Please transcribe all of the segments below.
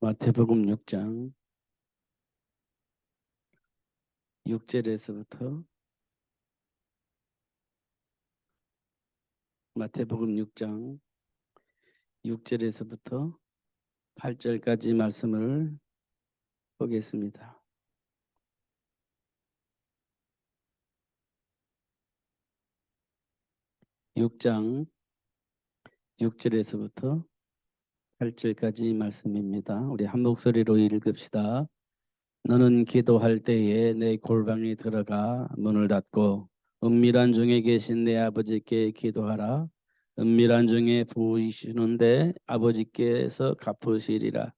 마태복음 6장 6절에서부터 마태복음 6장 6절에서부터 8절까지 말씀을 보겠습니다. (6장 6절에서부터 8절까지) 말씀입니다. 우리 한 목소리로 읽읍시다. 너는 기도할 때에 내 골방에 들어가 문을 닫고 은밀한 중에 계신 내 아버지께 기도하라. 은밀한 중에 보이시는데 아버지께서 갚으시리라.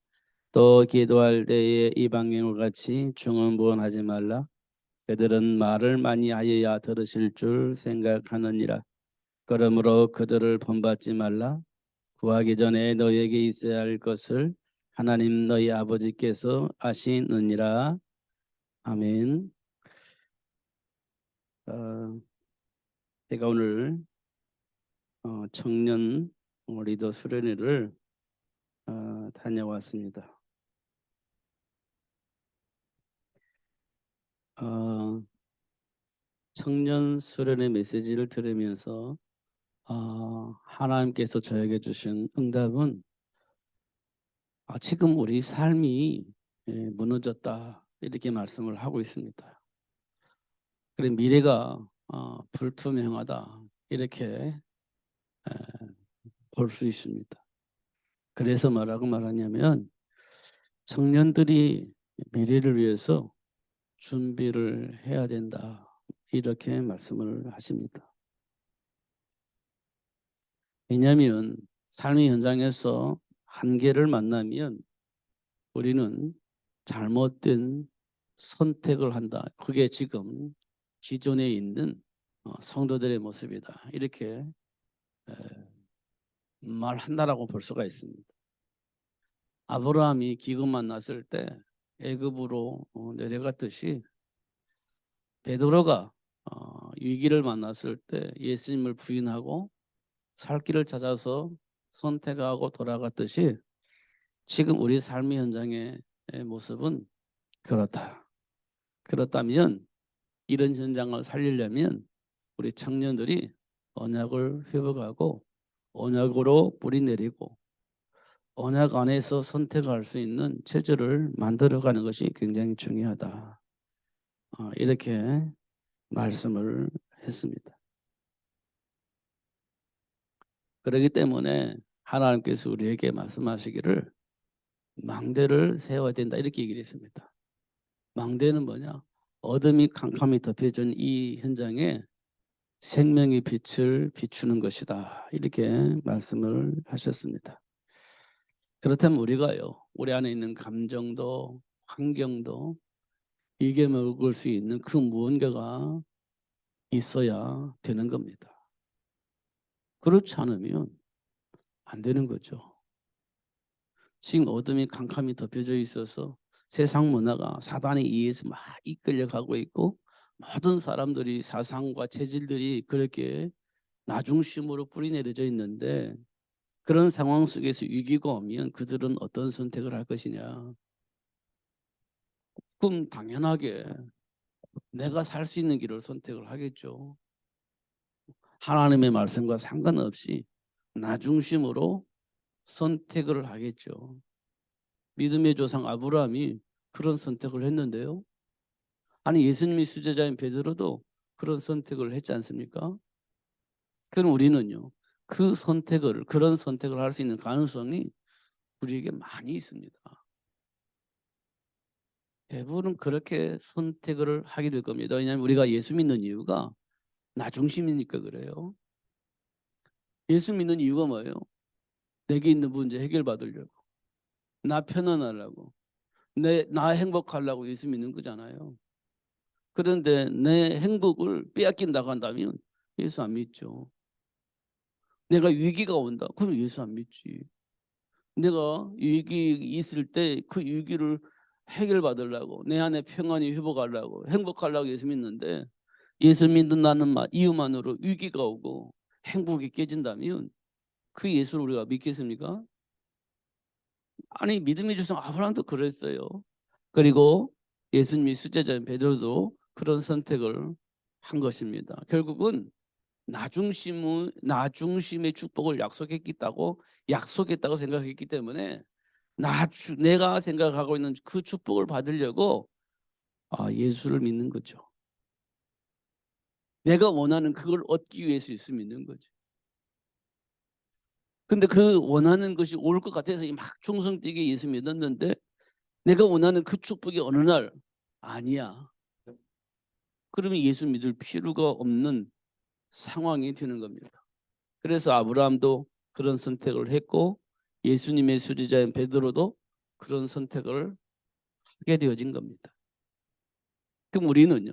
또 기도할 때에 이방인과 같이 중언부언하지 말라. 그들은 말을 많이 하여야 들으실 줄 생각하느니라. 그러므로 그들을 본받지 말라. 구하기 전에 너에게 있어야 할 것을 하나님 너희 아버지께서 아시느니라. 아멘. 제가 오늘 청년 리더 수련회를 다녀왔습니다. 청년 수련회 메시지를 들으면서 하나님께서 저에게 주신 응답은 지금 우리 삶이 무너졌다 이렇게 말씀을 하고 있습니다. 그래 미래가 불투명하다 이렇게 볼 수 있습니다. 그래서 뭐라고 말하냐면 청년들이 미래를 위해서 준비를 해야 된다 이렇게 말씀을 하십니다. 왜냐하면 삶의 현장에서 한계를 만나면 우리는 잘못된 선택을 한다. 그게 지금 기존에 있는 성도들의 모습이다. 이렇게 말한다라고 볼 수가 있습니다. 아브라함이 기근 만났을 때 애굽으로 내려갔듯이 베드로가 위기를 만났을 때 예수님을 부인하고 살 길을 찾아서 선택하고 돌아갔듯이 지금 우리 삶의 현장의 모습은 그렇다. 그렇다면 이런 현장을 살리려면 우리 청년들이 언약을 회복하고 언약으로 뿌리내리고 언약 안에서 선택할 수 있는 체제를 만들어가는 것이 굉장히 중요하다. 이렇게 말씀을 했습니다. 그렇기 때문에 하나님께서 우리에게 말씀하시기를 망대를 세워야 된다 이렇게 얘기를 했습니다. 망대는 뭐냐? 어둠이 캄캄히 덮여진 이 현장에 생명의 빛을 비추는 것이다 이렇게 말씀을 하셨습니다. 그렇다면 우리가요 우리 안에 있는 감정도 환경도 이겨 먹을 수 있는 그 무언가가 있어야 되는 겁니다. 그렇지 않으면 안 되는 거죠. 지금 어둠이 캄캄히 덮여져 있어서 세상 문화가 사단에 의해서 막 이끌려가고 있고 모든 사람들이 사상과 체질들이 그렇게 나중심으로 뿌리내려져 있는데 그런 상황 속에서 위기가 오면 그들은 어떤 선택을 할 것이냐. 그럼 당연하게 내가 살 수 있는 길을 선택을 하겠죠. 하나님의 말씀과 상관없이 나 중심으로 선택을 하겠죠. 믿음의 조상 아브라함이 그런 선택을 했는데요. 아니 예수님의 수제자인 베드로도 그런 선택을 했지 않습니까? 그럼 우리는요. 그런 선택을 할 수 있는 가능성이 우리에게 많이 있습니다. 대부분 그렇게 선택을 하게 될 겁니다. 왜냐하면 우리가 예수 믿는 이유가 나 중심이니까 그래요. 예수 믿는 이유가 뭐예요? 내게 있는 문제 해결받으려고. 나 편안하려고. 나 행복하려고 예수 믿는 거잖아요. 그런데 내 행복을 빼앗긴다고 한다면 예수 안 믿죠. 내가 위기가 온다. 그럼 예수 안 믿지. 내가 위기 있을 때 그 위기를 해결받으려고 내 안에 평안이 회복하려고 행복하려고 예수 믿는데 예수 믿는다는 이유만으로 위기가 오고 행복이 깨진다면 그 예수를 우리가 믿겠습니까? 아니 믿음의 조상 아브라함도 그랬어요. 그리고 예수님이 수제자인 베드로도 그런 선택을 한 것입니다. 결국은 나 중심의 축복을 약속했다고 생각했기 때문에 내가 생각하고 있는 그 축복을 받으려고 예수를 믿는 거죠. 내가 원하는 그걸 얻기 위해서 예수 믿는 거죠. 근데 그 원하는 것이 올 것 같아서 막 충성 뛰게 예수 믿었는데 내가 원하는 그 축복이 어느 날 아니야. 그러면 예수 믿을 필요가 없는 상황이 되는 겁니다. 그래서 아브라함도 그런 선택을 했고 예수님의 수제자인 베드로도 그런 선택을 하게 되어진 겁니다. 그럼 우리는요?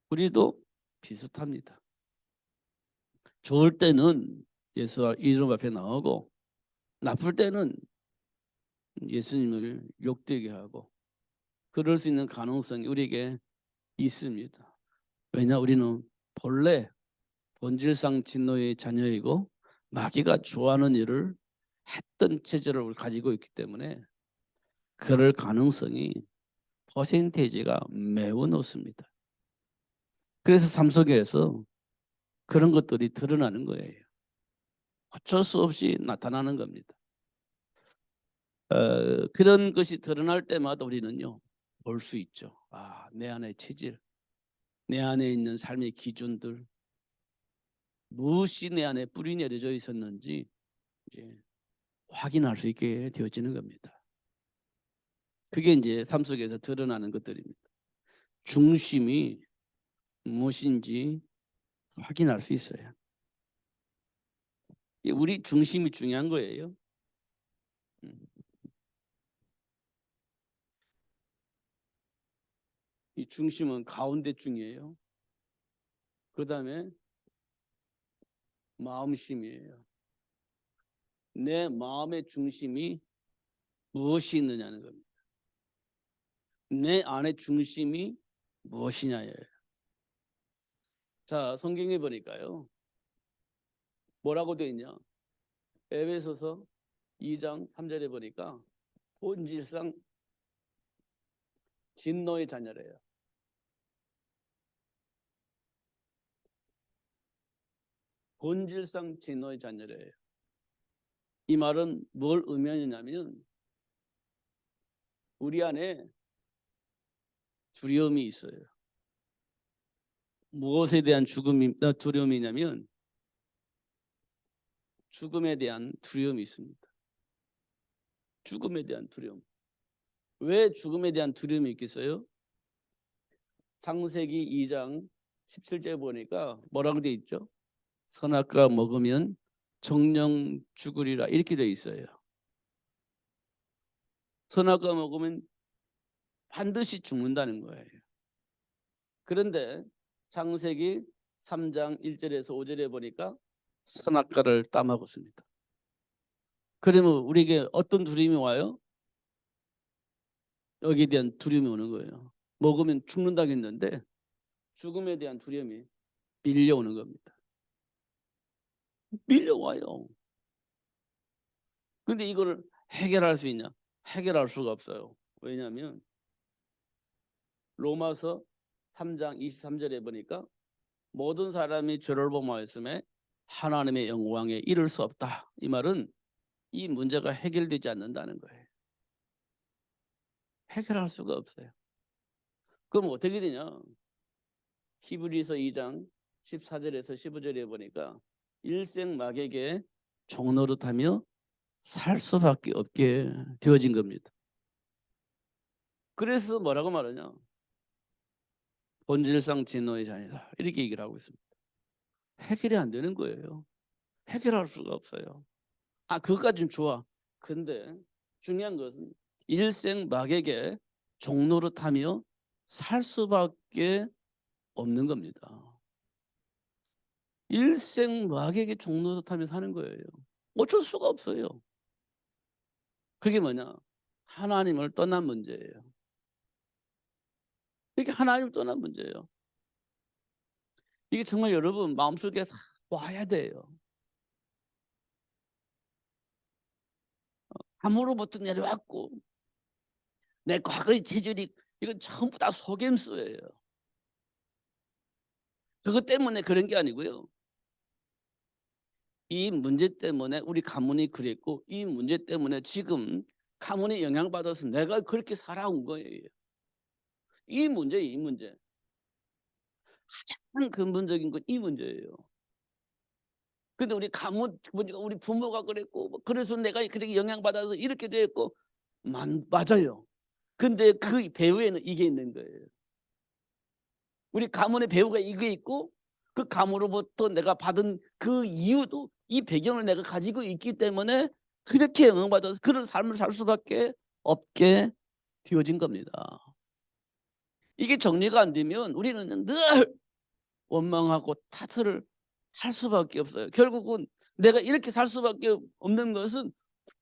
우리도 비슷합니다. 좋을 때는 예수 이름 앞에 나오고 나쁠 때는 예수님을 욕되게 하고 그럴 수 있는 가능성이 우리에게 있습니다. 왜냐 우리는 본래 본질상 진노의 자녀이고 마귀가 좋아하는 일을 했던 체질을 가지고 있기 때문에 그럴 가능성이 퍼센테이지가 매우 높습니다. 그래서 삶 속에서 그런 것들이 드러나는 거예요. 어쩔 수 없이 나타나는 겁니다. 그런 것이 드러날 때마다 우리는요 볼 수 있죠. 내 안의 체질, 내 안에 있는 삶의 기준들, 무엇이 내 안에 뿌리 내려져 있었는지 이제 확인할 수 있게 되어지는 겁니다. 그게 이제 삶 속에서 드러나는 것들입니다. 중심이 무엇인지 확인할 수 있어요. 우리 중심이 중요한 거예요. 이 중심은 가운데중이에요. 그 다음에 마음심이에요. 내 마음의 중심이 무엇이 있느냐는 겁니다. 내 안의 중심이 무엇이냐예요. 자, 성경에 보니까요. 뭐라고 되어 있냐? 에베소서 2장 3절에 보니까 본질상 진노의 자녀래요. 본질상 진노의 자녀래요. 이 말은 뭘 의미하냐면 우리 안에 두려움이 있어요. 무엇에 대한 두려움이냐면 죽음에 대한 두려움이 있습니다. 죽음에 대한 두려움. 왜 죽음에 대한 두려움이 있겠어요? 창세기 2장 17절에 보니까 뭐라고 되어 있죠? 선악과 먹으면 정령 죽으리라 이렇게 되어 있어요. 선악과 먹으면 반드시 죽는다는 거예요. 그런데 창세기 3장 1절에서 5절에 보니까 선악과를 따먹었습니다. 그러면 우리에게 어떤 두려움이 와요? 여기에 대한 두려움이 오는 거예요. 먹으면 죽는다고 했는데 죽음에 대한 두려움이 밀려오는 겁니다. 밀려와요. 근데 이거를 해결할 수 있냐? 해결할 수가 없어요. 왜냐하면 로마서 3장 23절에 보니까 모든 사람이 죄를 범하였음에 하나님의 영광에 이를 수 없다. 이 말은 이 문제가 해결되지 않는다는 거예요. 해결할 수가 없어요. 그럼 어떻게 되냐? 히브리서 2장 14절에서 15절에 보니까 일생막에게 종노릇하며 살 수밖에 없게 되어진 겁니다. 그래서 뭐라고 말하냐? 본질상 진노의 자녀다. 이렇게 얘기를 하고 있습니다. 해결이 안 되는 거예요. 해결할 수가 없어요. 그것까지는 좋아. 근데 중요한 것은 일생막에게 종노릇하며 살 수밖에 없는 겁니다. 일생막에게 종노릇하며 사는 거예요. 어쩔 수가 없어요. 그게 뭐냐? 하나님을 떠난 문제예요. 이게 하나님을 떠난 문제예요. 이게 정말 여러분 마음속에 와야 돼요. 감으로부터 내려왔고 내 과거의 체질이 이건 전부 다 속임수예요. 그것 때문에 그런 게 아니고요. 이 문제 때문에 우리 가문이 그랬고 이 문제 때문에 지금 가문에 영향받아서 내가 그렇게 살아온 거예요. 이 문제, 이 문제. 가장 근본적인 건 이 문제예요. 근데 우리 가문 보니까 우리 부모가 그랬고 뭐 그래서 내가 그렇게 영향받아서 이렇게 됐고 맞아요. 근데 그 배후에는 이게 있는 거예요. 우리 가문의 배후가 이게 있고 그 가문으로부터 내가 받은 그 이유도 이 배경을 내가 가지고 있기 때문에 그렇게 영향받아서 그런 삶을 살 수밖에 없게 되어진 겁니다. 이게 정리가 안 되면 우리는 늘 원망하고 탓을 할 수밖에 없어요. 결국은 내가 이렇게 살 수밖에 없는 것은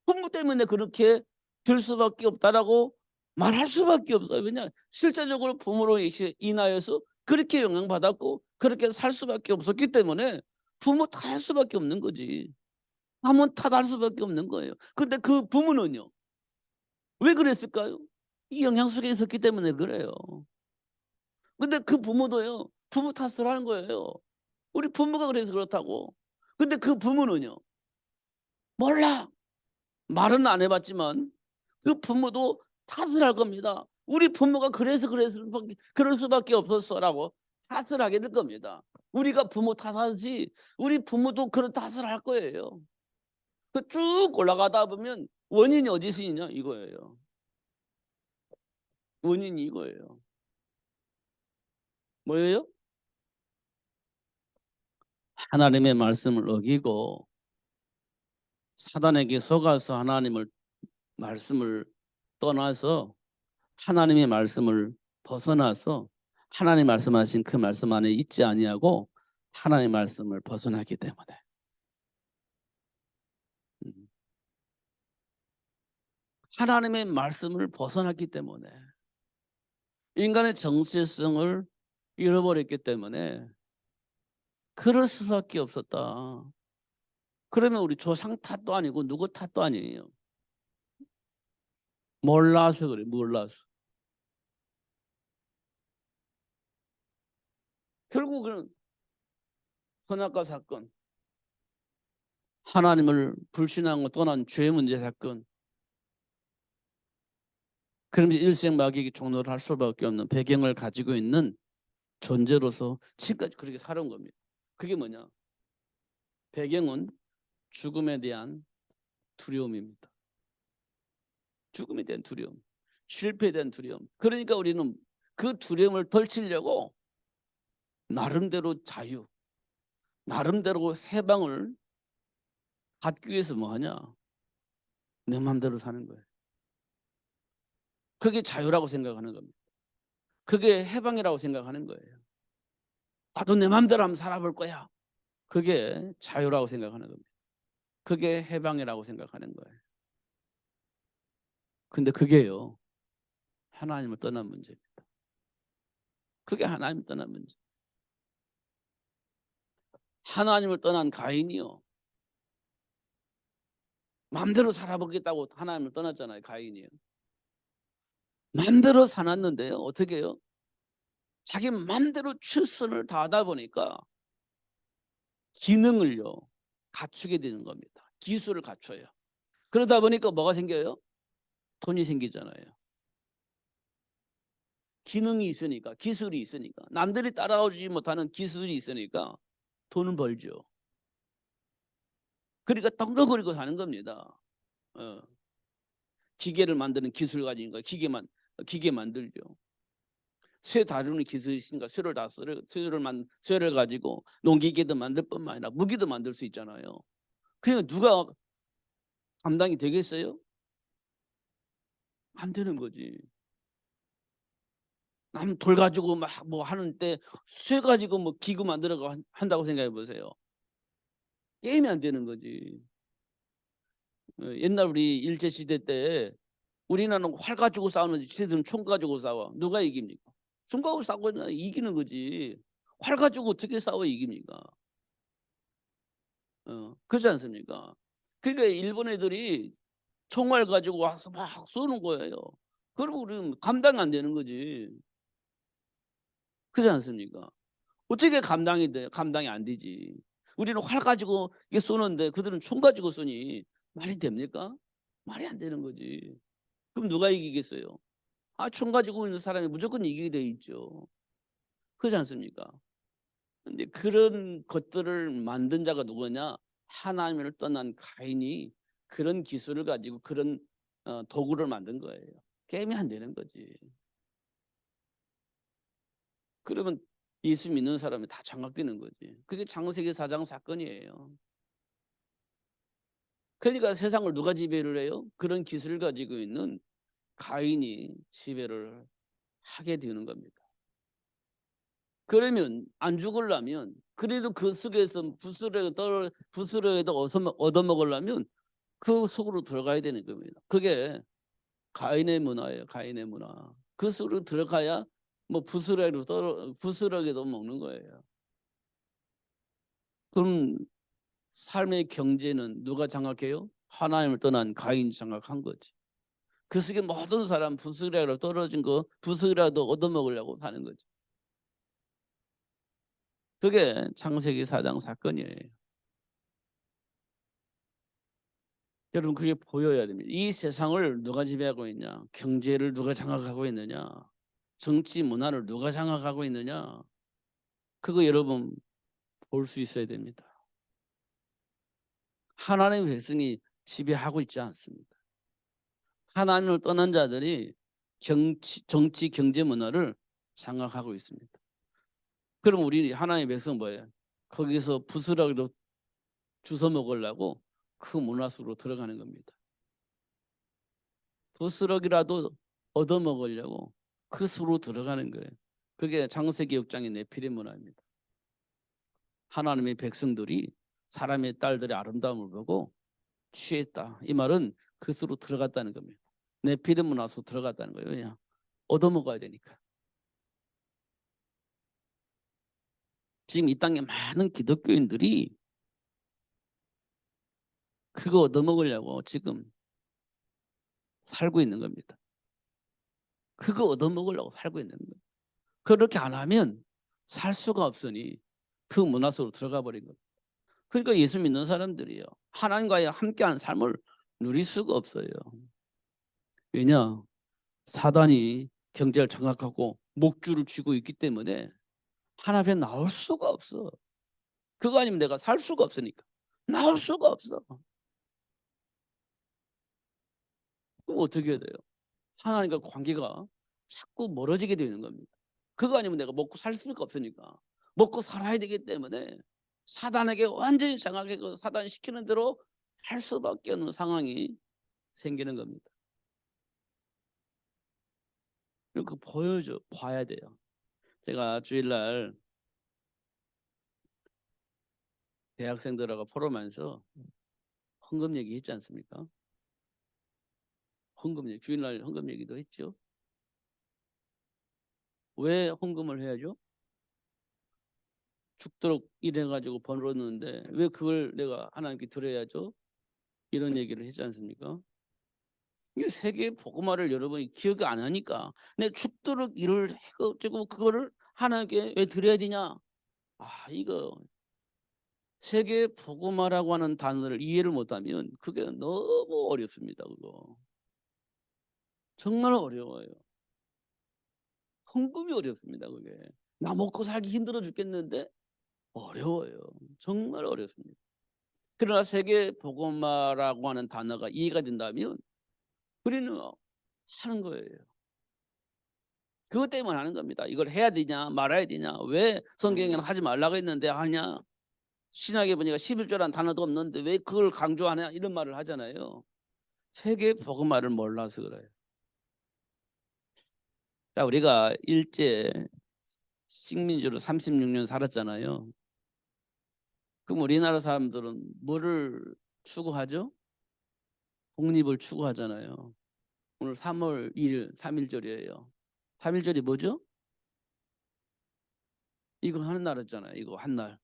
부모 때문에 그렇게 될 수밖에 없다라고 말할 수밖에 없어요. 왜냐 실제적으로 부모로 인하여서 그렇게 영향받았고 그렇게 살 수밖에 없었기 때문에 부모 탓할 수밖에 없는 거지. 한번 탓할 수밖에 없는 거예요. 근데 그 부모는요. 왜 그랬을까요? 이 영향 속에 있었기 때문에 그래요. 근데 그 부모도요. 부모 탓을 하는 거예요. 우리 부모가 그래서 그렇다고. 근데 그 부모는요. 몰라. 말은 안 해봤지만 그 부모도 탓을 할 겁니다. 우리 부모가 그럴 수밖에 없었어라고 탓을 하게 될 겁니다. 우리가 부모 탓하듯이 우리 부모도 그런 탓을 할 거예요. 그 쭉 올라가다 보면 원인이 어디서 있냐 이거예요. 원인이 이거예요. 뭐예요? 하나님의 말씀을 어기고 사단에게 속아서 하나님을 말씀을 떠나서 하나님의 말씀을 벗어나서 하나님 말씀하신 그 말씀 안에 있지 아니하고 하나님의 말씀을 벗어나기 때문에 하나님의 말씀을 벗어났기 때문에 인간의 정체성을 잃어버렸기 때문에 그럴 수밖에 없었다. 그러면 우리 조상 탓도 아니고 누구 탓도 아니에요. 몰라서 그래. 몰라서. 결국은 선악과 사건, 하나님을 불신하고 떠난 죄 문제 사건, 그러면 일생마귀에게 종로를 할 수밖에 없는 배경을 가지고 있는 존재로서 지금까지 그렇게 살아온 겁니다. 그게 뭐냐? 배경은 죽음에 대한 두려움입니다. 죽음에 대한 두려움, 실패에 대한 두려움. 그러니까 우리는 그 두려움을 덜치려고 나름대로 자유, 나름대로 해방을 갖기 위해서 뭐 하냐? 내 마음대로 사는 거예요. 그게 자유라고 생각하는 겁니다. 그게 해방이라고 생각하는 거예요. 나도 내 마음대로 한번 살아볼 거야. 그게 자유라고 생각하는 겁니다. 그게 해방이라고 생각하는 거예요. 근데 그게요. 하나님을 떠난 문제입니다. 그게 하나님을 떠난 문제. 하나님을 떠난 가인이요. 마음대로 살아보겠다고 하나님을 떠났잖아요. 가인이요. 마음대로 살았는데요. 어떻게 해요? 자기 마음대로 최선을 다하다 보니까 기능을요. 갖추게 되는 겁니다. 기술을 갖춰요. 그러다 보니까 뭐가 생겨요? 돈이 생기잖아요. 기능이 있으니까, 기술이 있으니까, 남들이 따라오지 못하는 기술이 있으니까 돈은 벌죠. 그러니까 덩덕거리고 사는 겁니다. 기계를 만드는 기술 가지니까 기계 만들죠. 쇠 다루는 기술이 있으니까 쇠를 가지고 농기계도 만들 뿐만 아니라 무기도 만들 수 있잖아요. 그러니까 누가 감당이 되겠어요? 안 되는 거지. 남 돌 가지고 막 뭐 하는데 쇠 가지고 뭐 기구 만들어 한다고 생각해 보세요. 게임이 안 되는 거지. 옛날 우리 일제 시대 때 우리나라는 활 가지고 싸우는지 쟤들은 총 가지고 싸워. 누가 이깁니까? 총 가지고 싸고 이기는 거지. 활 가지고 어떻게 싸워 이깁니까? 그렇지 않습니까? 그러니까 일본 애들이 총알 가지고 와서 막 쏘는 거예요. 그리고 우리는 감당이 안 되는 거지. 그렇지 않습니까? 어떻게 감당이 돼? 감당이 안 되지. 우리는 활 가지고 이게 쏘는데 그들은 총 가지고 쏘니 말이 됩니까? 말이 안 되는 거지. 그럼 누가 이기겠어요? 총 가지고 있는 사람이 무조건 이기게 돼 있죠. 그렇지 않습니까? 근데 그런 것들을 만든 자가 누구냐? 하나님을 떠난 가인이 그런 기술을 가지고 그런 도구를 만든 거예요. 게임이 안 되는 거지. 그러면 예수 믿는 사람이 다 장악되는 거지. 그게 창세기 4장 사건이에요. 그러니까 세상을 누가 지배를 해요? 그런 기술을 가지고 있는 가인이 지배를 하게 되는 겁니다. 그러면 안 죽으려면 그래도 그 속에서 부스러기도 얻어먹으려면 그 속으로 들어가야 되는 겁니다. 그게 가인의 문화예요. 가인의 문화. 그 속으로 들어가야 뭐 부스러기도 먹는 거예요. 그럼 삶의 경제는 누가 장악해요? 하나님을 떠난 가인이 장악한 거지. 그 속에 모든 사람 부스러기로 떨어진 거 부스러기라도 얻어먹으려고 사는 거지. 그게 창세기 4장 사건이에요. 여러분 그게 보여야 됩니다. 이 세상을 누가 지배하고 있냐? 경제를 누가 장악하고 있느냐? 정치 문화를 누가 장악하고 있느냐? 그거 여러분 볼 수 있어야 됩니다. 하나님의 백성이 지배하고 있지 않습니다. 하나님을 떠난 자들이 정치 경제 문화를 장악하고 있습니다. 그럼 우리 하나님의 백성은 뭐예요? 거기서 부스러기로 주워 먹으려고 그 문화 속으로 들어가는 겁니다. 부스러기라도 얻어 먹으려고 그 속으로 들어가는 거예요. 그게 창세기 6장의 네피림 문화입니다. 하나님의 백성들이 사람의 딸들의 아름다움을 보고 취했다. 이 말은 그 속으로 들어갔다는 겁니다. 네피림 문화 속으로 들어갔다는 거예요. 그냥 얻어 먹어야 되니까. 지금 이 땅에 많은 기독교인들이 그거 얻어 먹으려고 지금 살고 있는 겁니다. 그거 얻어 먹으려고 살고 있는 거예요. 그렇게 안 하면 살 수가 없으니 그 문화 속으로 들어가 버린 겁니다. 그러니까 예수 믿는 사람들이요, 하나님과 함께하는 삶을 누릴 수가 없어요. 왜냐? 사단이 경제를 장악하고 목줄을 쥐고 있기 때문에 하나님 앞에 나올 수가 없어. 그거 아니면 내가 살 수가 없으니까 나올 수가 없어. 그럼 어떻게 해야 돼요? 하나님과 관계가 자꾸 멀어지게 되는 겁니다. 그거 아니면 내가 먹고 살 수가 없으니까 먹고 살아야 되기 때문에 사단에게 완전히 장악해서 사단이 시키는 대로 할 수밖에 없는 상황이 생기는 겁니다. 그 봐야 돼요. 제가 주일날 대학생들하고 포럼하면서 헌금 얘기 했지 않습니까? 헌금 얘기, 주일날 헌금 얘기도 했죠. 왜 헌금을 해야죠? 죽도록 일해가지고 벌었는데 왜 그걸 내가 하나님께 드려야죠? 이런 얘기를 했지 않습니까? 이게 세계 복음화를 여러분이 기억이 안 하니까 내 죽도록 일을 해가지고 그거를 하나님께 왜 드려야 되냐? 이거 세계 복음화라고 하는 단어를 이해를 못하면 그게 너무 어렵습니다. 그거 정말 어려워요. 헌금이 어렵습니다. 그게 나 먹고 살기 힘들어 죽겠는데 어려워요. 정말 어렵습니다. 그러나 세계 복음화라고 하는 단어가 이해가 된다면 우리는 하는 거예요. 그것 때문에 하는 겁니다. 이걸 해야 되냐 말아야 되냐, 왜 성경에는 하지 말라고 했는데 하냐, 신약에 보니까 11조라는 단어도 없는데 왜 그걸 강조하냐 이런 말을 하잖아요. 세계 복음화를 몰라서 그래요. 자, 우리가 일제 식민지로 36년 살았잖아요. 그럼 우리나라 사람들은 뭐를 추구하죠? 독립을 추구하잖아요. 오늘 3월 1일 3.1절이에요. 3.1절이 뭐죠? 이거 하는 날이잖아요. 이거 한 날.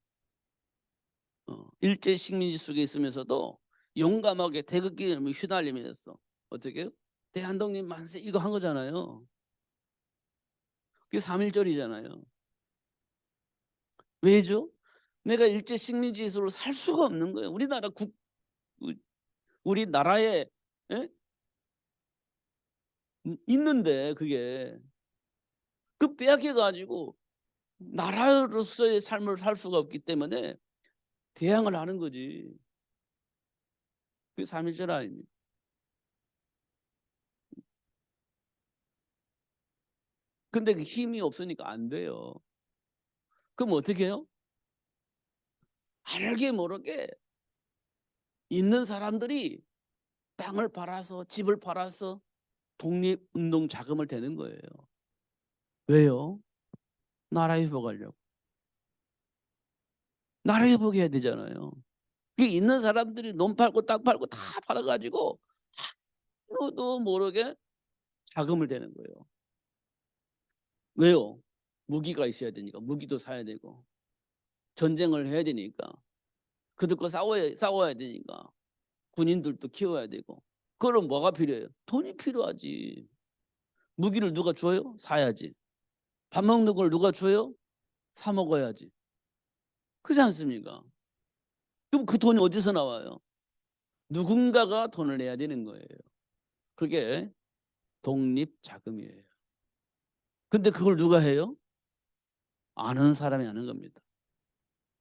일제 식민지 속에 있으면서도 용감하게 태극기에 휘날리면서 어떻게 해요? 대한독립 만세 이거 한 거잖아요. 그게 3.1절이잖아요. 왜죠? 내가 일제 식민지에서 살 수가 없는 거예요. 우리나라에 예? 있는데 그게 그 빼앗겨 가지고 나라로서의 삶을 살 수가 없기 때문에 대항을 하는 거지. 그게 3.1절 아닙니까? 근데 그 힘이 없으니까 안 돼요. 그럼 어떻게 해요? 알게 모르게 있는 사람들이 땅을 팔아서 집을 팔아서 독립운동 자금을 대는 거예요. 왜요? 나라 회복하려고. 나라 회복해야 되잖아요. 그 있는 사람들이 논 팔고 땅 팔고 다 팔아가지고 아무도 모르게 자금을 대는 거예요. 왜요? 무기가 있어야 되니까. 무기도 사야 되고 전쟁을 해야 되니까 그들과 싸워야 되니까 군인들도 키워야 되고. 그럼 뭐가 필요해요? 돈이 필요하지. 무기를 누가 줘요? 사야지. 밥 먹는 걸 누가 줘요? 사 먹어야지. 그렇지 않습니까? 그럼 그 돈이 어디서 나와요? 누군가가 돈을 내야 되는 거예요. 그게 독립자금이에요. 근데 그걸 누가 해요? 아는 사람이 하는 겁니다.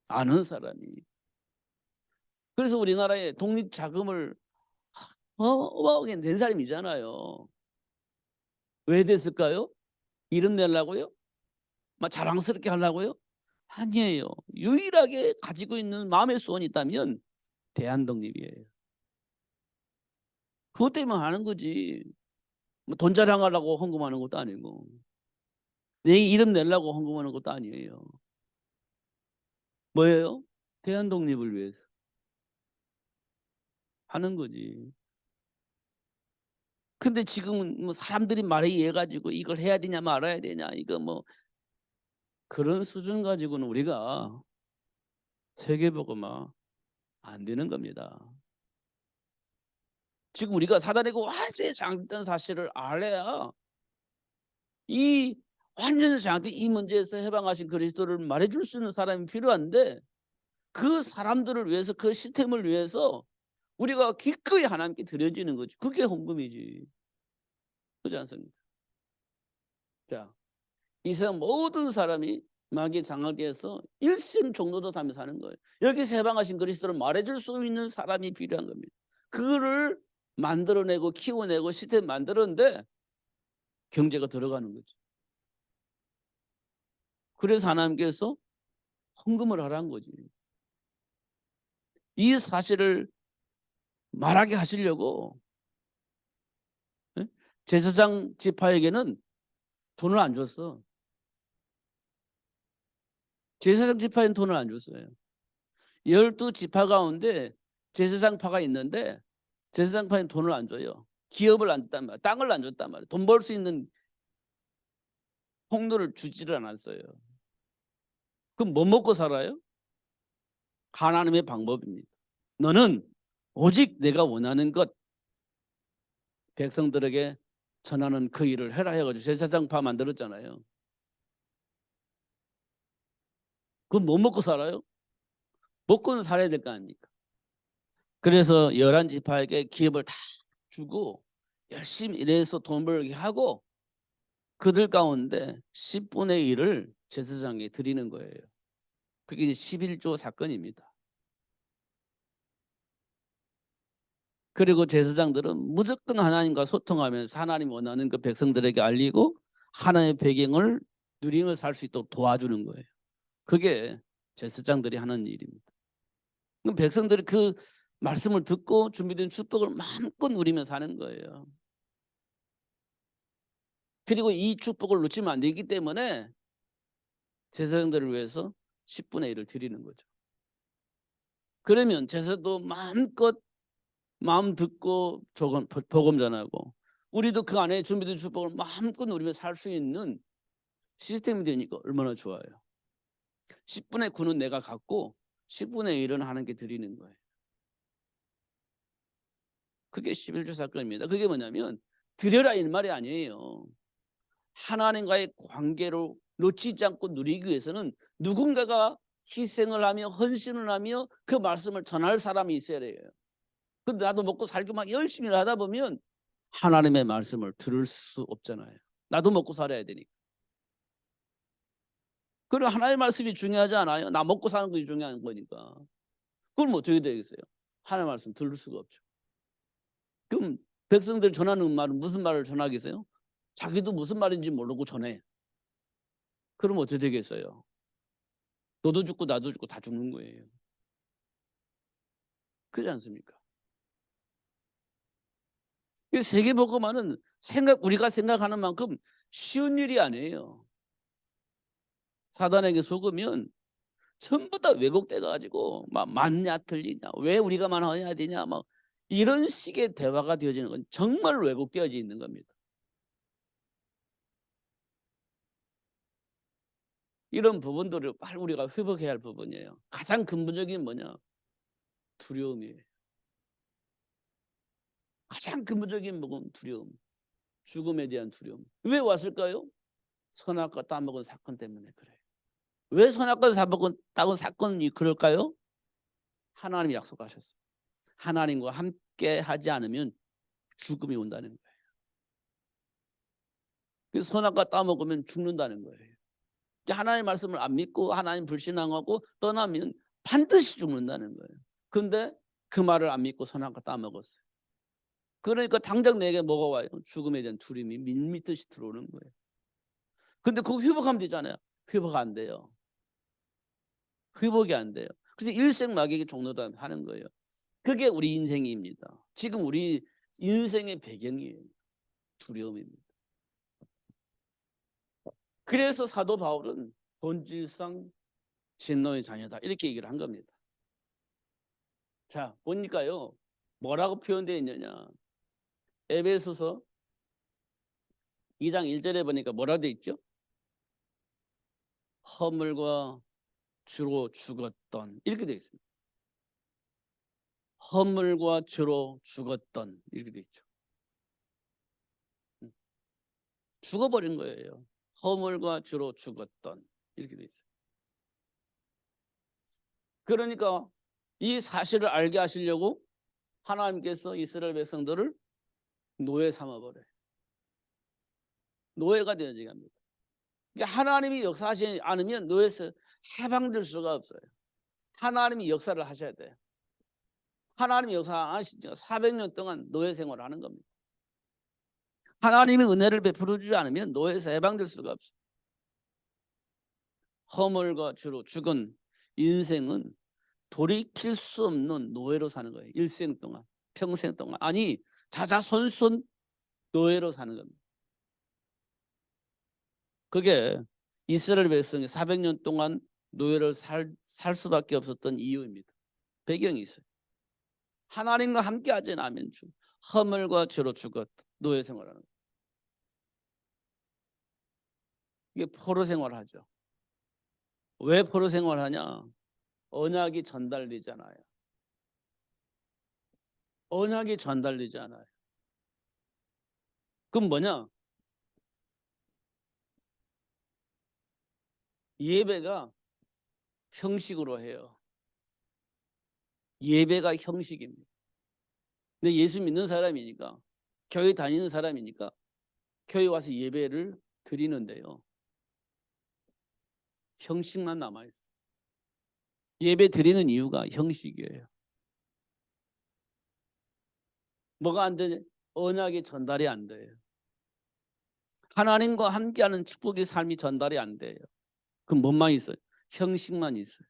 아는 사람이. 그래서 우리나라에 독립자금을 어마어마하게 낸 사람이잖아요. 왜 됐을까요? 이름 내려고요? 막 자랑스럽게 하려고요? 아니에요. 유일하게 가지고 있는 마음의 소원이 있다면 대한독립이에요. 그것 때문에 하는 거지. 뭐 돈 자랑하려고 헌금하는 것도 아니고 내 이름 내려고 헌금하는 것도 아니에요. 뭐예요? 대한독립을 위해서 하는 거지. 근데 지금은 뭐 사람들이 말에 의해 가지고 이걸 해야 되냐 말아야 되냐 이거 뭐 그런 수준 가지고는 우리가 세계복음화 안 되는 겁니다. 지금 우리가 사단이고 완전히 장악된 사실을 알아야 이 완전히 장악된 이 문제에서 해방하신 그리스도를 말해줄 수 있는 사람이 필요한데 그 사람들을 위해서 그 시스템을 위해서 우리가 기꺼이 하나님께 드려지는 거지. 그게 헌금이지. 그렇지 않습니까? 자, 이 세상 모든 사람이 마귀의 장악에서 일심종노도 하며 사는 거예요. 여기서 해방하신 그리스도를 말해줄 수 있는 사람이 필요한 겁니다. 그거를 만들어내고 키워내고 시스템 만들었는데 경제가 들어가는 거죠. 그래서 하나님께서 헌금을 하라는 거지. 이 사실을 말하게 하시려고 제사장 지파에게는 돈을 안 줬어. 제사장 지파에는 돈을 안 줬어요. 12지파 가운데 제사장파가 있는데 제사장파에는 돈을 안 줘요. 기업을 안 줬단 말이야. 땅을 안 줬단 말이야. 돈 벌 수 있는 통로를 주지를 않았어요. 그럼 뭐 먹고 살아요? 하나님의 방법입니다. 너는 오직 내가 원하는 것 백성들에게 전하는 그 일을 해라 해가지고 제사장파 만들었잖아요. 그럼 뭐 먹고 살아요? 먹고는 살아야 될 거 아닙니까? 그래서 11지파에게 기업을 다 주고 열심히 일해서 돈 벌게 하고 그들 가운데 10분의 1을 제사장에 드리는 거예요. 그게 이제 11조 사건입니다. 그리고 제사장들은 무조건 하나님과 소통하면서 하나님 원하는 그 백성들에게 알리고 하나님의 배경을 누리며 살 수 있도록 도와주는 거예요. 그게 제사장들이 하는 일입니다. 그럼 백성들이 그 말씀을 듣고 준비된 축복을 마음껏 누리며 사는 거예요. 그리고 이 축복을 놓치면 안 되기 때문에 제사장들을 위해서 10분의 1을 드리는 거죠. 그러면 제사도 마음껏 마음 듣고 복음 전하고 우리도 그 안에 준비된 축복을 마음껏 누리며 살 수 있는 시스템이 되니까 얼마나 좋아요. 10분의 9는 내가 갖고 10분의 1은 하나님께 드리는 거예요. 그게 11조 사건입니다. 그게 뭐냐면 드려라 이 말이 아니에요. 하나님과의 관계로 놓치지 않고 누리기 위해서는 누군가가 희생을 하며 헌신을 하며 그 말씀을 전할 사람이 있어야 돼요. 근데 나도 먹고 살기 막 열심히 하다 보면 하나님의 말씀을 들을 수 없잖아요. 나도 먹고 살아야 되니까. 그리고 하나님의 말씀이 중요하지 않아요? 나 먹고 사는 것이 중요한 거니까. 그럼 어떻게 되겠어요? 하나님의 말씀 들을 수가 없죠. 그럼 백성들 전하는 말은 무슨 말을 전하겠어요? 자기도 무슨 말인지 모르고 전해. 그럼 어떻게 되겠어요? 너도 죽고 나도 죽고 다 죽는 거예요. 그렇지 않습니까? 이 세계복음화는 우리가 생각하는 만큼 쉬운 일이 아니에요. 사단에게 속으면 전부 다 왜곡돼 가지고 막 맞냐 틀리냐, 왜 우리가만 해야 되냐, 막 이런 식의 대화가 되어지는 건 정말 왜곡되어져 있는 겁니다. 이런 부분들을 빨리 우리가 회복해야 할 부분이에요. 가장 근본적인 뭐냐? 두려움이에요. 가장 근본적인 부분 두려움. 죽음에 대한 두려움. 왜 왔을까요? 선악과 따먹은 사건 때문에 그래요. 왜 선악과 따먹은 사건이 그럴까요? 하나님이 약속하셨어요. 하나님과 함께 하지 않으면 죽음이 온다는 거예요. 그래서 선악과 따먹으면 죽는다는 거예요. 하나님의 말씀을 안 믿고 하나님 불신앙하고 떠나면 반드시 죽는다는 거예요. 근데 그 말을 안 믿고 선악과 따먹었어요. 그러니까 당장 내게 뭐가 와요? 죽음에 대한 두려움이 밀미듯이 들어오는 거예요. 근데 그거 회복하면 되잖아요. 회복 안 돼요. 회복이 안 돼요. 그래서 일생막에게 종로다 하는 거예요. 그게 우리 인생입니다. 지금 우리 인생의 배경이에요. 두려움입니다. 그래서 사도 바울은 본질상 진노의 자녀다 이렇게 얘기를 한 겁니다. 자, 보니까요. 뭐라고 표현되어 있느냐. 에베소서 2장 1절에 보니까 뭐라고 되어 있죠? 허물과 주로 죽었던 이렇게 되어 있습니다. 허물과 죄로 죽었던 이렇게 되어 있죠. 죽어버린 거예요. 허물과 죄로 죽었던 이렇게 되어 있어요. 그러니까 이 사실을 알게 하시려고 하나님께서 이스라엘 백성들을 노예 삼아버려요. 노예가 되어지게 합니다. 그러니까 하나님이 역사하시지 않으면 노예에서 해방될 수가 없어요. 하나님이 역사를 하셔야 돼요. 하나님이 역사 안 하시죠. 400년 동안 노예 생활을 하는 겁니다. 하나님이 은혜를 베풀어 주지 않으면 노예에서 해방될 수가 없어요. 허물과 죄로 죽은 인생은 돌이킬 수 없는 노예로 사는 거예요. 일생 동안, 평생 동안. 아니, 자자손손 노예로 사는 겁니다. 그게 이스라엘 백성이 400년 동안 노예를 살 수밖에 없었던 이유입니다. 배경이 있어요. 하나님과 함께 하지 않으면 허물과 죄로 죽었 노예 생활하는 거예요. 이게 포로 생활하죠. 왜 포로 생활하냐? 언약이 전달되잖아요. 언약이 전달되지 않아요. 그럼 뭐냐? 예배가 형식으로 해요. 예배가 형식입니다. 근데 예수 믿는 사람이니까, 교회 다니는 사람이니까 교회 와서 예배를 드리는데요. 형식만 남아있어요. 예배 드리는 이유가 형식이에요. 뭐가 안 되냐? 언약이 전달이 안 돼요. 하나님과 함께하는 축복의 삶이 전달이 안 돼요. 그럼 뭐만 있어요? 형식만 있어요.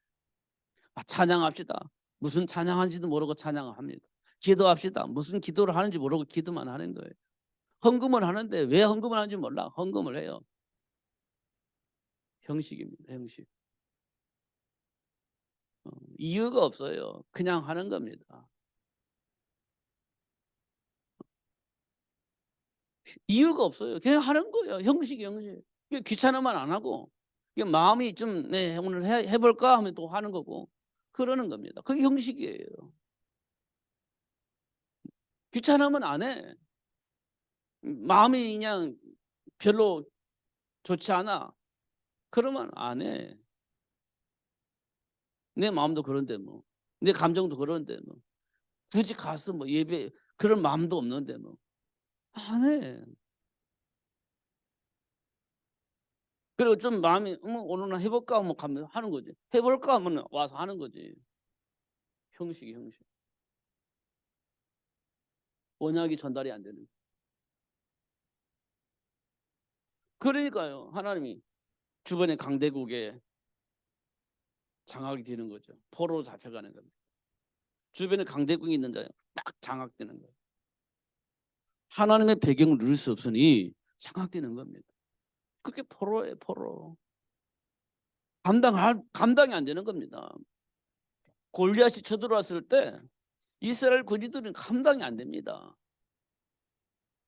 찬양합시다. 무슨 찬양하는지도 모르고 찬양합니다. 기도합시다. 무슨 기도를 하는지 모르고 기도만 하는 거예요. 헌금을 하는데 왜 헌금을 하는지 몰라. 헌금을 해요. 형식입니다. 형식. 이유가 없어요. 그냥 하는 겁니다. 이유가 없어요. 그냥 하는 거예요. 형식이 형식. 귀찮으면 안 하고 마음이 좀 오늘 해볼까 하면 또 하는 거고 그러는 겁니다. 그게 형식이에요. 귀찮으면 안 해. 마음이 그냥 별로 좋지 않아. 그러면 안 해. 내 마음도 그런데 뭐. 내 감정도 그런데 뭐. 굳이 가서 뭐 예배 그런 마음도 없는데 뭐. 안 해. 그리고 좀 마음이 오늘 해볼까 뭐 가면 하는 거지. 해볼까 하면 와서 하는 거지. 형식이 형식. 언약이 전달이 안 되는. 그러니까요. 하나님이 주변의 강대국에 장악이 되는 거죠. 포로로 잡혀가는 겁니다. 주변에 강대국이 있는 자에 딱 장악되는 거예요. 하나님의 배경을 누릴 수 없으니 장악되는 겁니다. 그게 포로예요, 포로. 감당이 안 되는 겁니다. 골리앗이 쳐들어왔을 때 이스라엘 군인들은 감당이 안 됩니다.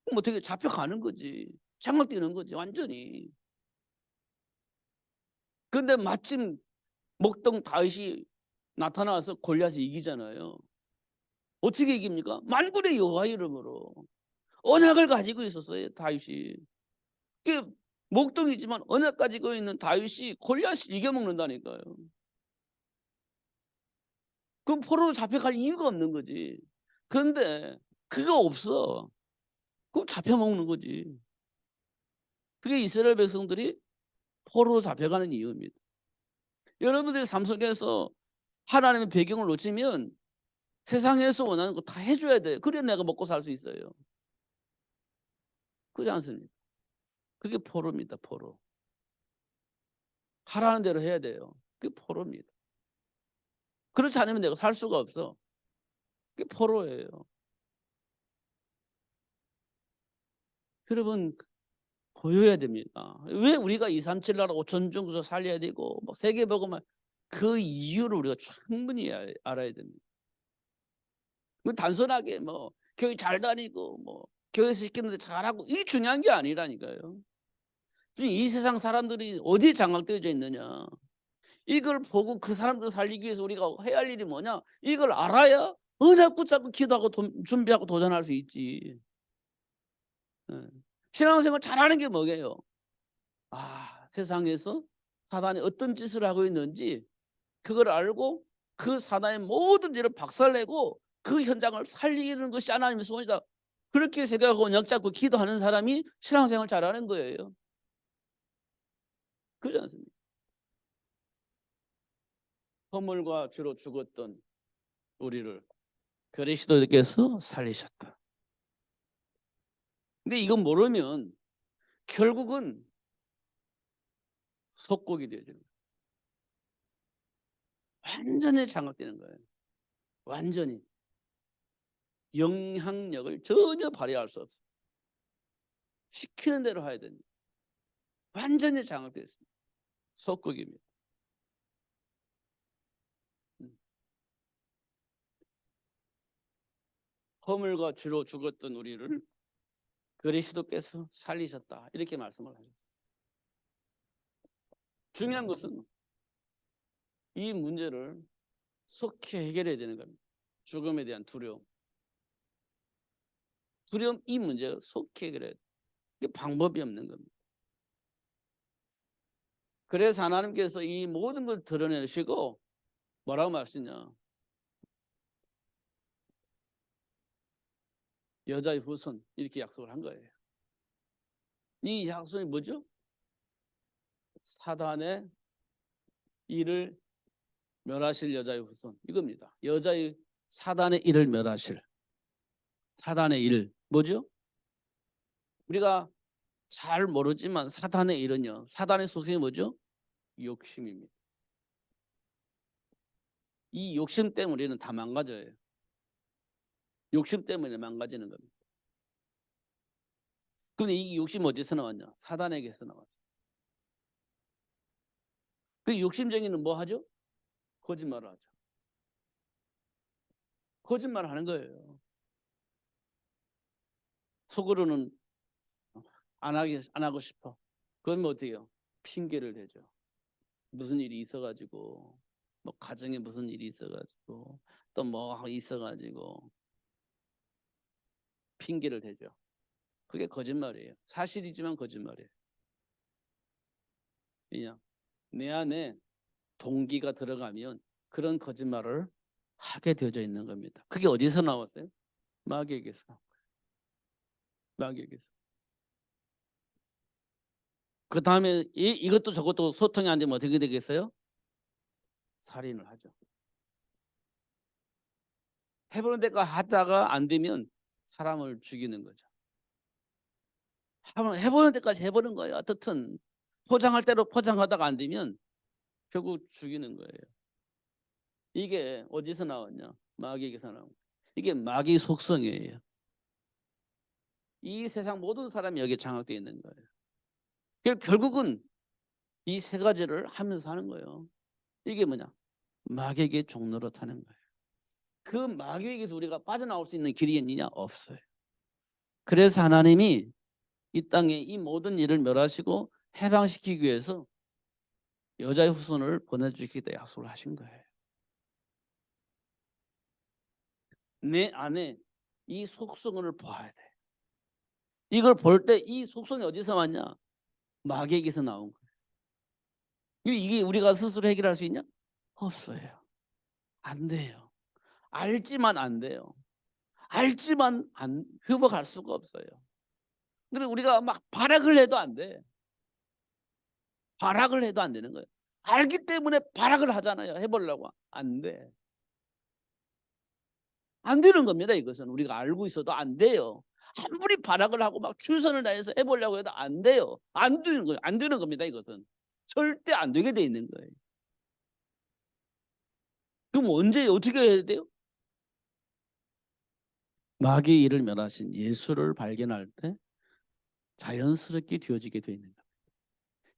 그럼 어떻게 잡혀가는 거지. 장악되는 거지 완전히. 그런데 마침 목동 다윗이 나타나서 골리앗을 이기잖아요. 어떻게 이깁니까? 만군의 여호와 이름으로. 언약을 가지고 있었어요 다윗이. 그 목동이지만 언약 가지고 있는 다윗이 골리앗을 이겨먹는다니까요. 그럼 포로로 잡혀갈 이유가 없는 거지. 그런데 그거 없어. 그럼 잡혀먹는 거지. 그게 이스라엘 백성들이 포로로 잡혀가는 이유입니다. 여러분들이 삶 속에서 하나님의 배경을 놓치면 세상에서 원하는 거 다 해줘야 돼. 그래야 내가 먹고 살 수 있어요. 그렇지 않습니까? 그게 포로입니다. 포로. 하라는 대로 해야 돼요. 그게 포로입니다. 그렇지 않으면 내가 살 수가 없어. 그게 포로예요. 여러분 보여야 됩니다. 왜 우리가 237 나라 5천 종족 살려야 되고 뭐 세계복음을 그 이유를 우리가 충분히 알아야 됩니다. 단순하게 뭐 교회 잘 다니고 뭐 교회에서 시키는데 잘하고 이게 중요한 게 아니라니까요. 지금 이 세상 사람들이 어디에 장악되어져 있느냐. 이걸 보고 그 사람들 살리기 위해서 우리가 해야 할 일이 뭐냐. 이걸 알아야 언약 붙잡고 기도하고 준비하고 도전할 수 있지. 네. 신앙생활 잘하는 게 뭐게요? 세상에서 사단이 어떤 짓을 하고 있는지 그걸 알고 그 사단의 모든 일을 박살내고 그 현장을 살리는 것이 하나님의 소원이다. 그렇게 생각하고 언약 잡고 기도하는 사람이 신앙생활 잘하는 거예요. 그렇지 않습니까? 허물과 죄로 죽었던 우리를 그리스도께서 살리셨다. 근데 이건 모르면 결국은 속국이 되죠. 완전히 장악되는 거예요. 완전히 영향력을 전혀 발휘할 수 없어요. 시키는 대로 해야 됩니다. 완전히 장악되어 있습니다. 속국입니다. 허물과 죄로 죽었던 우리를 그리스도께서 살리셨다. 이렇게 말씀을 하셨습니다. 중요한 것은 이 문제를 속히 해결해야 되는 겁니다. 죽음에 대한 두려움. 이 문제를 속히 해결해야 돼요. 이게 방법이 없는 겁니다. 그래서 하나님께서 이 모든 걸 드러내시고 뭐라고 말씀하시냐. 여자의 후손 이렇게 약속을 한 거예요. 이 약속이 뭐죠? 사단의 일을 멸하실 여자의 후손 이겁니다. 여자의 사단의 일을 멸하실 사단의 일 뭐죠? 우리가 잘 모르지만 사단의 일은요. 사단의 속성이 뭐죠? 욕심입니다. 이 욕심 때문에 우리는 다 망가져요. 욕심 때문에 망가지는 겁니다. 그런데 이 욕심 어디서 나왔냐? 사단에게서 나왔어요. 그 욕심쟁이는 뭐 하죠? 거짓말을 하죠. 거짓말 하는 거예요. 속으로는 안 하고 싶어. 그러면 어떻게 해요? 핑계를 대죠. 무슨 일이 있어가지고 뭐 가정에 무슨 일이 있어가지고 또 뭐 있어가지고 핑계를 대죠. 그게 거짓말이에요. 사실이지만 거짓말이에요. 그냥 내 안에 동기가 들어가면 그런 거짓말을 하게 되어져 있는 겁니다. 그게 어디서 나왔어요? 마귀에게서. 마귀에게서. 그 다음에 이것도 저것도 소통이 안 되면 어떻게 되겠어요? 살인을 하죠. 해보는 데가 하다가 안 되면 사람을 죽이는 거죠. 해보는 데까지 해보는 거예요. 어떻든 포장할 대로 포장하다가 안 되면 결국 죽이는 거예요. 이게 어디서 나왔냐? 마귀에게서 나온 거예요. 이게 마귀 속성이에요. 이 세상 모든 사람이 여기에 장악되어 있는 거예요. 결국은 이 세 가지를 하면서 하는 거예요. 이게 뭐냐? 마귀에게 종노릇하는 거예요. 그 마귀에게서 우리가 빠져나올 수 있는 길이 있느냐? 없어요. 그래서 하나님이 이 땅에 이 모든 일을 멸하시고 해방시키기 위해서 여자의 후손을 보내주시겠다 약속을 하신 거예요. 내 안에 이 속성을 봐야 돼. 이걸 볼 때 이 속성이 어디서 왔냐? 마귀에게서 나온 거예요. 이게 우리가 스스로 해결할 수 있냐? 없어요. 안 돼요. 알지만 안 돼요. 알지만 회복할 수가 없어요. 그리고 우리가 막 발악을 해도 안 돼. 발악을 해도 안 되는 거예요. 알기 때문에 발악을 하잖아요. 해보려고. 안 돼. 안 되는 겁니다. 이것은 우리가 알고 있어도 안 돼요. 아무리 발악을 하고 막 최선을 다해서 해보려고 해도 안 돼요. 안 되는 거예요. 안 되는 겁니다. 이것은 절대 안 되게 돼 있는 거예요. 그럼 언제 어떻게 해야 돼요? 마귀의 일을 멸하신 예수를 발견할 때 자연스럽게 되어지게 돼 있는 겁니다.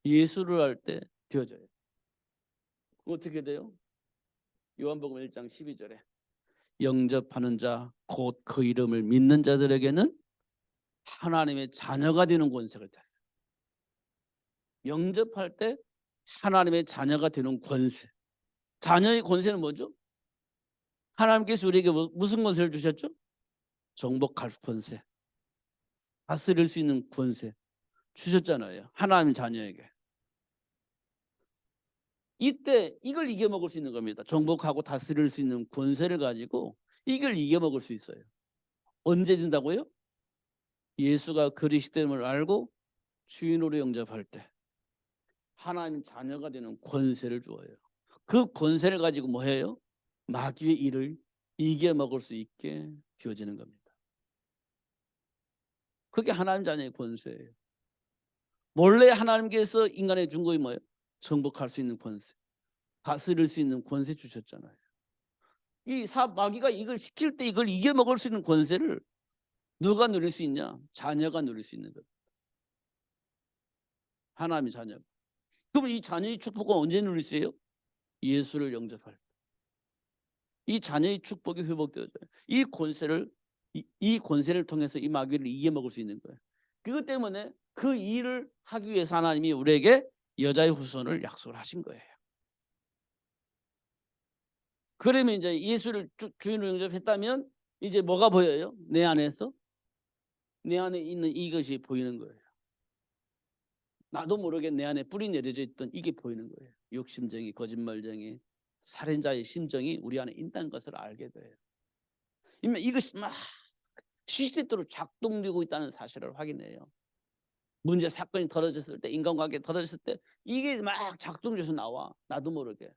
예수를 할 때 되어져요. 어떻게 돼요? 요한복음 1장 12절에 영접하는 자 곧 그 이름을 믿는 자들에게는 하나님의 자녀가 되는 권세를 다. 영접할 때 하나님의 자녀가 되는 권세. 자녀의 권세는 뭐죠? 하나님께서 우리에게 무슨 권세를 주셨죠? 정복할 권세, 다스릴 수 있는 권세 주셨잖아요. 하나님 자녀에게. 이때 이걸 이겨먹을 수 있는 겁니다. 정복하고 다스릴 수 있는 권세를 가지고 이걸 이겨먹을 수 있어요. 언제 된다고요? 예수가 그리스도임을 알고 주인으로 영접할 때 하나님 자녀가 되는 권세를 주어요. 그 권세를 가지고 뭐 해요? 마귀의 일을 이겨먹을 수 있게 되어지는 겁니다. 그게 하나님 자녀의 권세예요. 원래 하나님께서 인간에 준 것이 뭐예요? 정복할 수 있는 권세, 다스릴 수 있는 권세 주셨잖아요. 마귀가 이걸 시킬 때 이걸 이겨먹을 수 있는 권세를 누가 누릴 수 있냐? 자녀가 누릴 수 있는 겁니다. 하나님의 자녀. 그럼 이 자녀의 축복은 언제 누릴 수 있어요? 예수를 영접할 때. 이 자녀의 축복이 회복되어져요. 이 권세를 통해서 이 마귀를 이겨먹을 수 있는 거예요. 그것 때문에 그 일을 하기 위해서 하나님이 우리에게 여자의 후손을 약속을 하신 거예요. 그러면 이제 예수를 주인으로 영접했다면 이제 뭐가 보여요? 내 안에서? 내 안에 있는 이것이 보이는 거예요. 나도 모르게 내 안에 뿌리 내려져 있던 이게 보이는 거예요. 욕심쟁이, 거짓말쟁이, 살인자의 심정이 우리 안에 있다는 것을 알게 돼요. 이것이 막 시스템으로 작동되고 있다는 사실을 확인해요. 문제 사건이 벌어졌을 때, 인간관계 벌어졌을 때 이게 막 작동돼서 나와. 나도 모르게.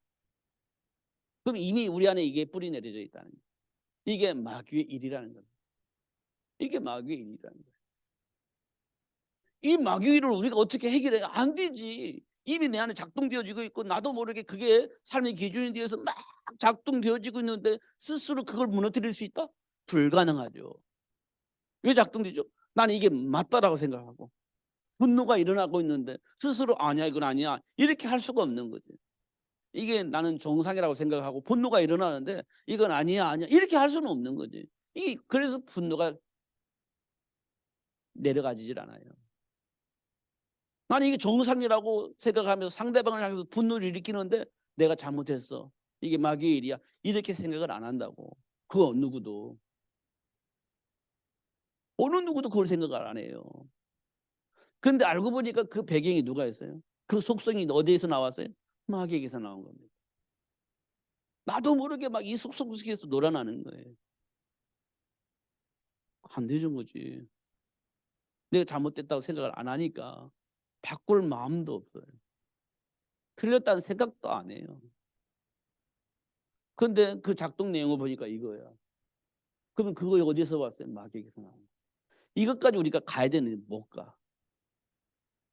그럼 이미 우리 안에 이게 뿌리 내려져 있다는 거예요. 이게 마귀의 일이라는 겁니다. 이게 마귀의 일이라는 거예요. 이 마귀의 일을 우리가 어떻게 해결해요? 안 되지. 이미 내 안에 작동되어지고 있고 나도 모르게 그게 삶의 기준이 되어서 막 작동되어지고 있는데 스스로 그걸 무너뜨릴 수 있다? 불가능하죠. 왜 작동되죠? 나는 이게 맞다라고 생각하고 분노가 일어나고 있는데 스스로 아니야 이건 아니야 이렇게 할 수가 없는 거지. 이게 나는 정상이라고 생각하고 분노가 일어나는데 이건 아니야 이렇게 할 수는 없는 거지. 그래서 분노가 내려가지질 않아요. 나는 이게 정상이라고 생각하면서 상대방을 향해서 분노를 일으키는데 내가 잘못했어. 이게 마귀의 일이야. 이렇게 생각을 안 한다고. 그거 누구도. 어느 누구도 그걸 생각을 안 해요. 그런데 알고 보니까 그 배경이 누가 있어요? 그 속성이 어디에서 나왔어요? 마귀에게서 나온 겁니다. 나도 모르게 막 이 속성 속에서 놀아나는 거예요. 안 되는 거지. 내가 잘못됐다고 생각을 안 하니까 바꿀 마음도 없어요. 틀렸다는 생각도 안 해요. 근데 그 작동 내용을 보니까 이거야. 그러면 그거 어디서 왔어요? 마귀에게서 나온 거예요. 이것까지 우리가 가야 되는데 못 가.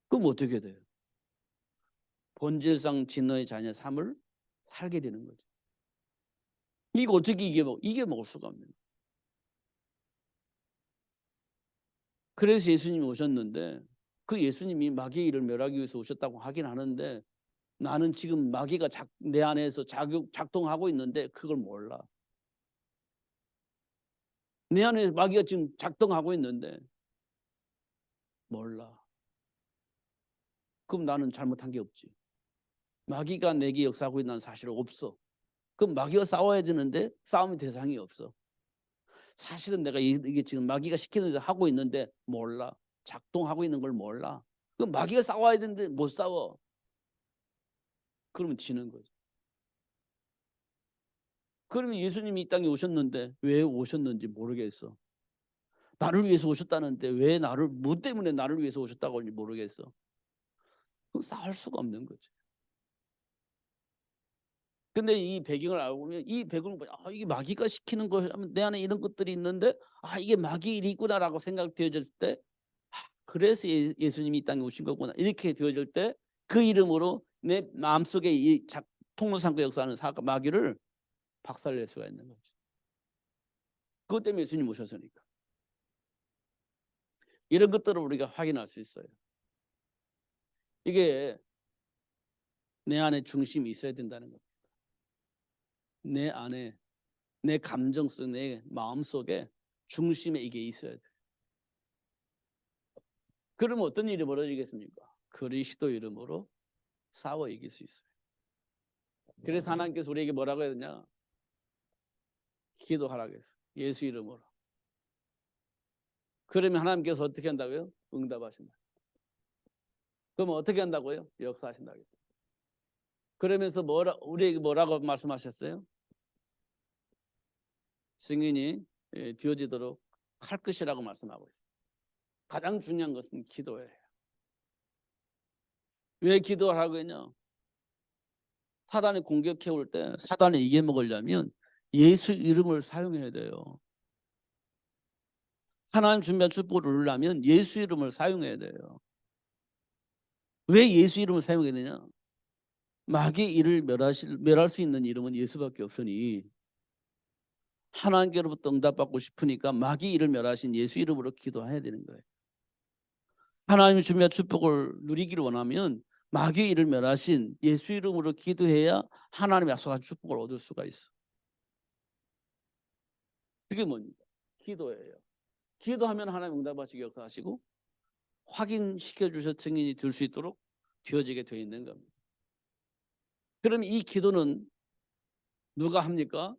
그럼 어떻게 돼요? 본질상 진노의 자녀 삶을 살게 되는 거죠. 이거 어떻게 이게 먹을 수가 없는 거예요. 그래서 예수님이 오셨는데 그 예수님이 마귀의 일을 멸하기 위해서 오셨다고 하긴 하는데 나는 지금 마귀가 내 안에서 작동하고 있는데 그걸 몰라. 내 안에 마귀가 지금 작동하고 있는데 몰라. 그럼 나는 잘못한 게 없지. 마귀가 내게 역사하고 있는 사실은 없어. 그럼 마귀와 싸워야 되는데 싸움의 대상이 없어. 사실은 내가 이게 지금 마귀가 시키는 대로 하고 있는데 몰라. 작동하고 있는 걸 몰라. 그럼 마귀가 싸워야 되는데 못 싸워. 그러면 지는 거죠. 그러면 예수님이 이 땅에 오셨는데 왜 오셨는지 모르겠어. 나를 위해서 오셨다는데 왜 뭐 때문에 나를 위해서 오셨다고 하는지 모르겠어. 그럼 싸울 수가 없는 거죠. 근데 이 배경을 알고 보면 이 배경을 보면 이게 마귀가 시키는 거라면 내 안에 이런 것들이 있는데 이게 마귀 일이구나라고 생각되어졌을 때 그래서 예수님이 이 땅에 오신 거구나 이렇게 되어질 때 그 이름으로 내 마음속에 이 통로상고 역사하는 마귀를 박살낼 수가 있는 거죠. 그것 때문에 예수님 오셨으니까. 이런 것들을 우리가 확인할 수 있어요. 이게 내 안에 중심이 있어야 된다는 겁니다. 내 안에 내 감정 속 내 마음속에 중심에 이게 있어야 돼요. 그러면 어떤 일이 벌어지겠습니까? 그리스도 이름으로 싸워 이길 수 있어요. 그래서 하나님께서 우리에게 뭐라고 해야 되냐? 기도하라고 했어요. 예수 이름으로. 그러면 하나님께서 어떻게 한다고요? 응답하신다. 그러면 어떻게 한다고요? 역사하신다고요. 그러면서 우리에게 뭐라고 말씀하셨어요? 증인이 되어지도록 할 것이라고 말씀하고 있어요. 가장 중요한 것은 기도예요. 왜 기도를 하고 있냐? 사단이 공격해 올 때 사단을 이겨먹으려면 예수 이름을 사용해야 돼요. 하나님 준비한 축복을 누리려면 예수 이름을 사용해야 돼요. 왜 예수 이름을 사용해야 되냐? 마귀의 일을 멸할 수 있는 이름은 예수밖에 없으니 하나님께로부터 응답받고 싶으니까 마귀의 일을 멸하신 예수 이름으로 기도해야 되는 거예요. 하나님이 준비한 축복을 누리기를 원하면 마귀의 일을 멸하신 예수 이름으로 기도해야 하나님의 약속한 축복을 얻을 수가 있어. 그게 뭡니까? 기도예요. 기도하면 하나님 응답하시기 역사하시고 확인시켜 주셔 증인이 될 수 있도록 되어지게 되어 있는 겁니다. 그럼 이 기도는 누가 합니까?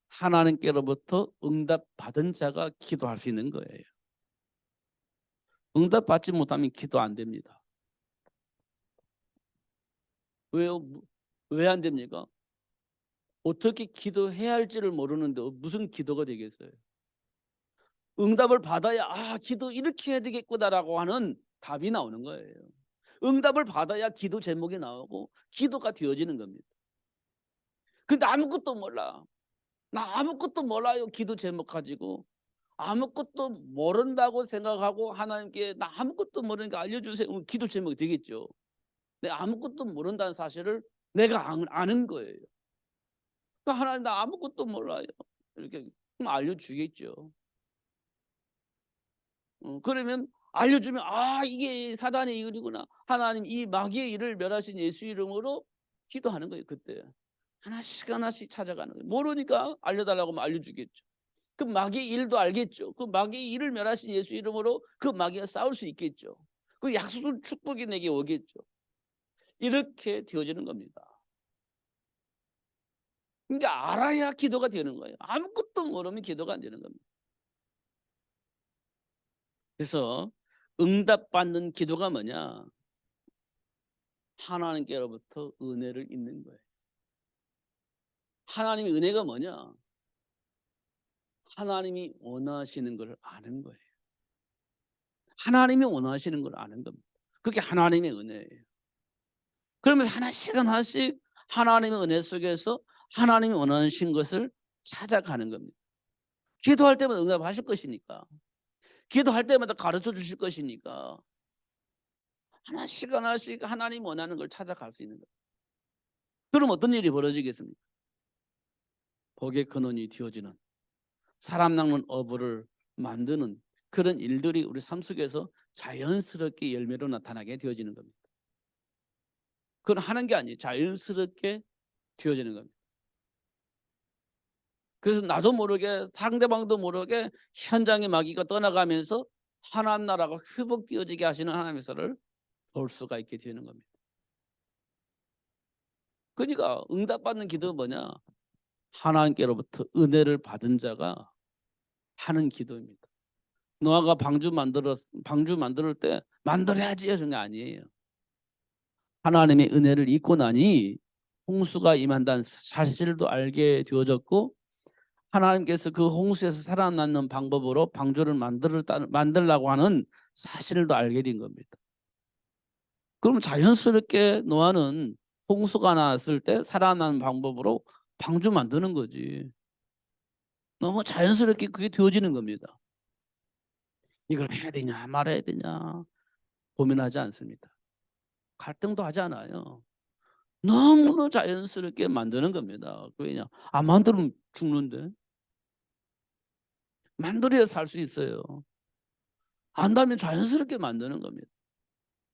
하나님께로부터 응답받은 자가 기도할 수 있는 거예요. 응답받지 못하면 기도 안 됩니다. 왜요? 왜 안 됩니까? 어떻게 기도해야 할지를 모르는데 무슨 기도가 되겠어요? 응답을 받아야 기도 이렇게 해야 되겠구나라고 하는 답이 나오는 거예요. 응답을 받아야 기도 제목이 나오고 기도가 되어지는 겁니다. 근데 아무것도 몰라. 나 아무것도 몰라요. 기도 제목 가지고. 아무것도 모른다고 생각하고 하나님께 나 아무것도 모르니까 알려주세요. 기도 제목이 되겠죠. 내가 아무것도 모른다는 사실을 내가 아는 거예요. 하나님 나 아무것도 몰라요. 이렇게 알려주겠죠. 그러면 알려주면 이게 사단의 일이구나. 하나님 이 마귀의 일을 멸하신 예수 이름으로 기도하는 거예요. 그때 하나씩 하나씩 찾아가는 거예요. 모르니까 알려달라고 하면 알려주겠죠. 그 마귀의 일도 알겠죠. 그 마귀의 일을 멸하신 예수 이름으로 그 마귀와 싸울 수 있겠죠. 그 약속은 축복이 내게 오겠죠. 이렇게 되어지는 겁니다. 그러니까 알아야 기도가 되는 거예요. 아무것도 모르면 기도가 안 되는 겁니다. 그래서 응답받는 기도가 뭐냐? 하나님께로부터 은혜를 잊는 거예요. 하나님의 은혜가 뭐냐? 하나님이 원하시는 걸 아는 거예요. 하나님이 원하시는 걸 아는 겁니다. 그게 하나님의 은혜예요. 그러면서 하나씩 하나씩 하나님의 은혜 속에서 하나님이 원하신 것을 찾아가는 겁니다. 기도할 때마다 응답하실 것이니까. 기도할 때마다 가르쳐 주실 것이니까. 하나씩 하나씩 하나님 원하는 걸 찾아갈 수 있는 거예요. 그럼 어떤 일이 벌어지겠습니까? 복의 근원이 되어지는, 사람 낚는 어부를 만드는 그런 일들이 우리 삶 속에서 자연스럽게 열매로 나타나게 되어지는 겁니다. 그건 하는 게 아니에요. 자연스럽게 되어지는 겁니다. 그래서 나도 모르게 상대방도 모르게 현장의 마귀가 떠나가면서 하나님 나라가 회복되어지게 하시는 하나님의 사를 볼 수가 있게 되는 겁니다. 그러니까 응답받는 기도가 뭐냐? 하나님께로부터 은혜를 받은 자가 하는 기도입니다. 노아가 방주 만들 때 만들어야지 하는 게 아니에요. 하나님의 은혜를 잊고 나니 홍수가 임한다는 사실도 알게 되어졌고, 하나님께서 그 홍수에서 살아남는 방법으로 방주를 만들려고 하는 사실도 알게 된 겁니다. 그럼 자연스럽게 노아는 홍수가 났을 때 살아남는 방법으로 방주 만드는 거지. 너무 자연스럽게 그게 되어지는 겁니다. 이걸 해야 되냐 말아야 되냐 고민하지 않습니다. 갈등도 하지 않아요. 너무나 자연스럽게 만드는 겁니다. 왜냐? 안 만들면 죽는데. 만들어야 살 수 있어요. 안다면 자연스럽게 만드는 겁니다.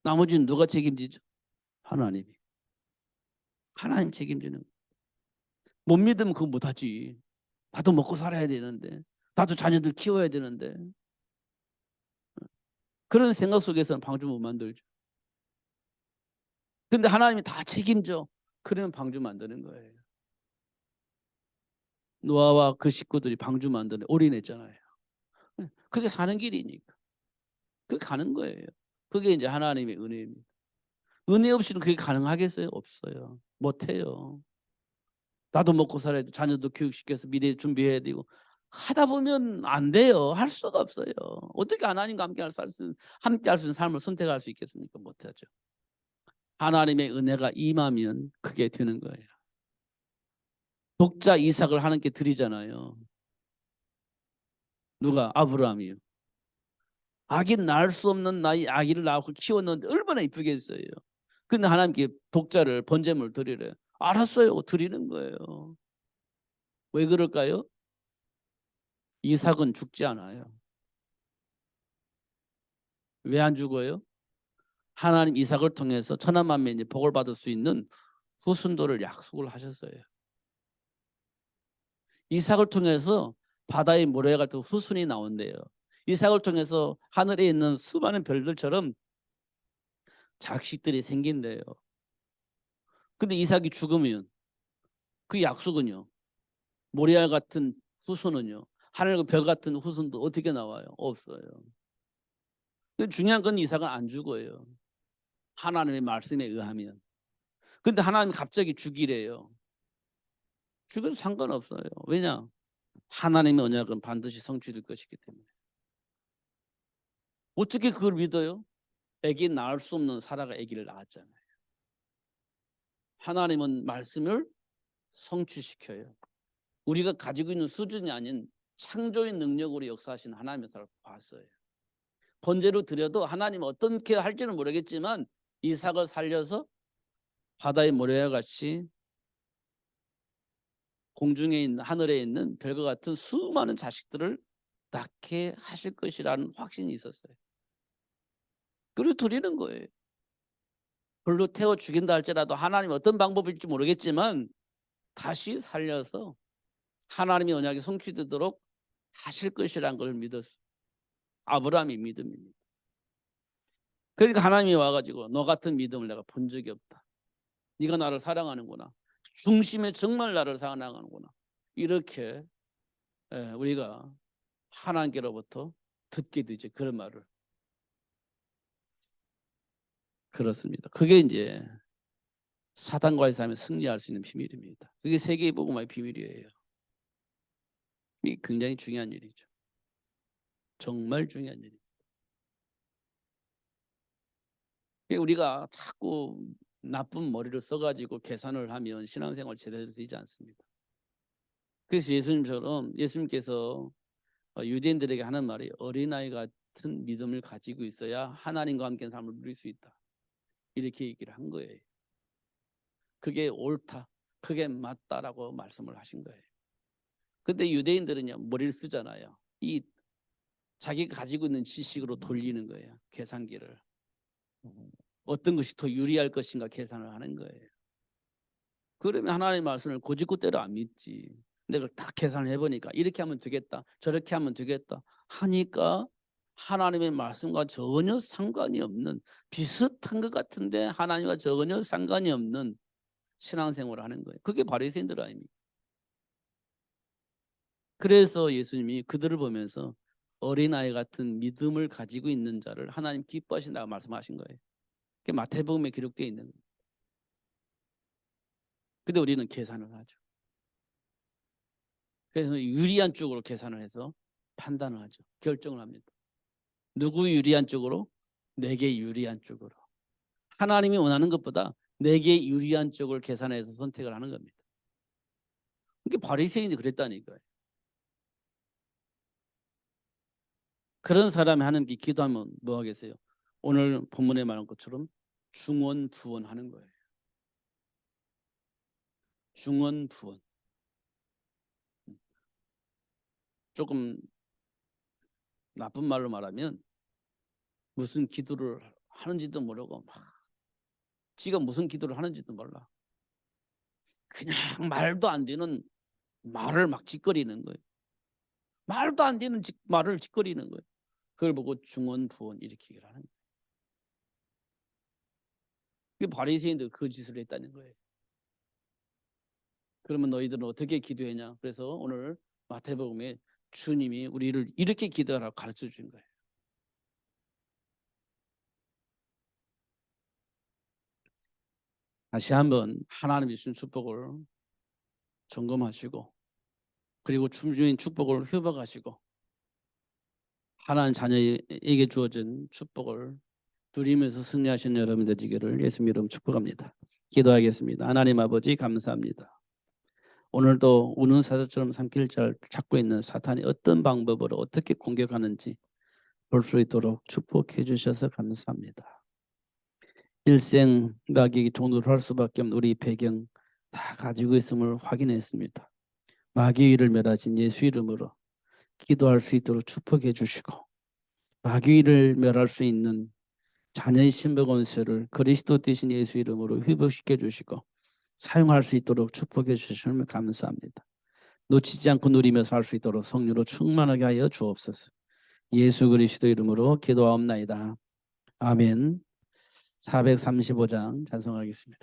나머지는 누가 책임지죠? 하나님이. 하나님 책임지는. 못 믿으면 그거 못하지. 나도 먹고 살아야 되는데, 나도 자녀들 키워야 되는데. 그런 생각 속에서는 방주 못 만들죠. 근데 하나님이 다 책임져. 그러면 방주 만드는 거예요. 노아와 그 식구들이 방주 만드는 올인했잖아요. 그게 사는 길이니까. 그게 가는 거예요. 그게 이제 하나님의 은혜입니다. 은혜 없이는 그게 가능하겠어요? 없어요. 못해요. 나도 먹고 살아야 돼. 자녀도 교육시켜서 미래 준비해야 되고 하다 보면 안 돼요. 할 수가 없어요. 어떻게 하나님과 함께 할 수 있는 삶을 선택할 수 있겠습니까? 못하죠. 하나님의 은혜가 임하면 그게 되는 거예요. 독자 이삭을 하나님께 드리잖아요. 누가? 아브라함이요. 아기 낳을 수 없는 나이 아기를 낳고 키웠는데 얼마나 이쁘겠어요. 근데 하나님께 독자를 번제물 드리래요. 알았어요. 드리는 거예요. 왜 그럴까요? 이삭은 죽지 않아요. 왜 안 죽어요? 하나님 이삭을 통해서 천하만민이 복을 받을 수 있는 후순도를 약속을 하셨어요. 이삭을 통해서 바다의 모래 같은 후순이 나온대요. 이삭을 통해서 하늘에 있는 수많은 별들처럼 자식들이 생긴대요. 근데 이삭이 죽으면 그 약속은요. 모리아 같은 후손은요. 하늘과 별 같은 후손도 어떻게 나와요? 없어요. 중요한 건 이삭은 안 죽어요. 하나님의 말씀에 의하면. 근데 하나님이 갑자기 죽이래요. 죽어도 상관없어요. 왜냐? 하나님의 언약은 반드시 성취될 것이기 때문에. 어떻게 그걸 믿어요? 아기 낳을 수 없는 사라가 아기를 낳았잖아요. 하나님은 말씀을 성취시켜요. 우리가 가지고 있는 수준이 아닌 창조의 능력으로 역사하신 하나님의 사람을 봤어요. 번제로 드려도 하나님 어떻게 할지는 모르겠지만 이삭을 살려서 바다의 모래와 같이 공중에 있는 하늘에 있는 별과 같은 수많은 자식들을 낳게 하실 것이라는 확신이 있었어요. 그리고 드리는 거예요. 불로 태워 죽인다 할지라도 하나님 어떤 방법일지 모르겠지만 다시 살려서 하나님의 언약이 성취되도록 하실 것이라는 걸 믿었어요. 아브라함의 믿음입니다. 그러니까 하나님이 와가지고 너 같은 믿음을 내가 본 적이 없다. 네가 나를 사랑하는구나. 중심에 정말 나를 사랑하는구나. 이렇게 우리가 하나님께로부터 듣게 되죠. 그런 말을. 그렇습니다. 그게 이제 사단과의 싸움에 승리할 수 있는 비밀입니다. 그게 세계의 복음화의 비밀이에요. 이게 굉장히 중요한 일이죠. 정말 중요한 일이죠. 우리가 자꾸 나쁜 머리를 써가지고 계산을 하면 신앙생활 제대로 되지 않습니다. 그래서 예수님께서 유대인들에게 하는 말이 어린아이 같은 믿음을 가지고 있어야 하나님과 함께 삶을 누릴 수 있다. 이렇게 얘기를 한 거예요. 그게 옳다, 그게 맞다라고 말씀을 하신 거예요. 근데 유대인들은요, 머리를 쓰잖아요. 이 자기가 가지고 있는 지식으로 돌리는 거예요. 계산기를. 어떤 것이 더 유리할 것인가 계산을 하는 거예요. 그러면 하나님의 말씀을 고지고대로 안 믿지. 내가 다 계산을 해보니까 이렇게 하면 되겠다, 저렇게 하면 되겠다 하니까 하나님의 말씀과 전혀 상관이 없는, 비슷한 것 같은데 하나님과 전혀 상관이 없는 신앙생활을 하는 거예요. 그게 바리새인들 아닙니까? 그래서 예수님이 그들을 보면서 어린아이 같은 믿음을 가지고 있는 자를 하나님 기뻐하신다고 말씀하신 거예요. 그게 마태복음에 기록되어 있는 거예요. 근데 우리는 계산을 하죠. 그래서 유리한 쪽으로 계산을 해서 판단을 하죠. 결정을 합니다. 누구 유리한 쪽으로? 내게 유리한 쪽으로. 하나님이 원하는 것보다 내게 유리한 쪽을 계산해서 선택을 하는 겁니다. 그게 바리새인이 그랬다니까요. 그런 사람이 하나님께 기도하면 뭐 하겠어요? 오늘 본문에 말한 것처럼 중언부언하는 거예요. 중언부언. 조금 나쁜 말로 말하면 무슨 기도를 하는지도 모르고 막 지가 무슨 기도를 하는지도 몰라. 그냥 말도 안 되는 말을 막 짓거리는 거예요. 말도 안 되는 말을 짓거리는 거예요. 그걸 보고 중언부언 이렇게 얘기를 하는 거예요. 그게 바리새인들 그 짓을 했다는 거예요. 그러면 너희들은 어떻게 기도했냐? 그래서 오늘 마태복음에 주님이 우리를 이렇게 기도하라고 가르쳐 준 거예요. 다시 한번 하나님이 주신 축복을 점검하시고, 그리고 주신 축복을 회복하시고, 하나님 자녀에게 주어진 축복을 누리면서 승리하시는 여러분들 되기를 예수님 이름 축복합니다. 기도하겠습니다. 하나님 아버지 감사합니다. 오늘도 우는 사자처럼 삼킬 자를 찾고 있는 사탄이 어떤 방법으로 어떻게 공격하는지 볼 수 있도록 축복해 주셔서 감사합니다. 일생 마귀에게 종노를 할 수밖에 없는 우리 배경 다 가지고 있음을 확인했습니다. 마귀를 멸하신 예수 이름으로 기도할 수 있도록 축복해 주시고, 마귀를 멸할 수 있는 자녀의 신분 권세를 그리스도 되신 예수 이름으로 회복시켜 주시고 사용할 수 있도록 축복해 주시면 감사합니다. 놓치지 않고 누리며 살 수 있도록 성령으로 충만하게 하여 주옵소서. 예수 그리스도 이름으로 기도하옵나이다. 아멘. 435장 찬송하겠습니다.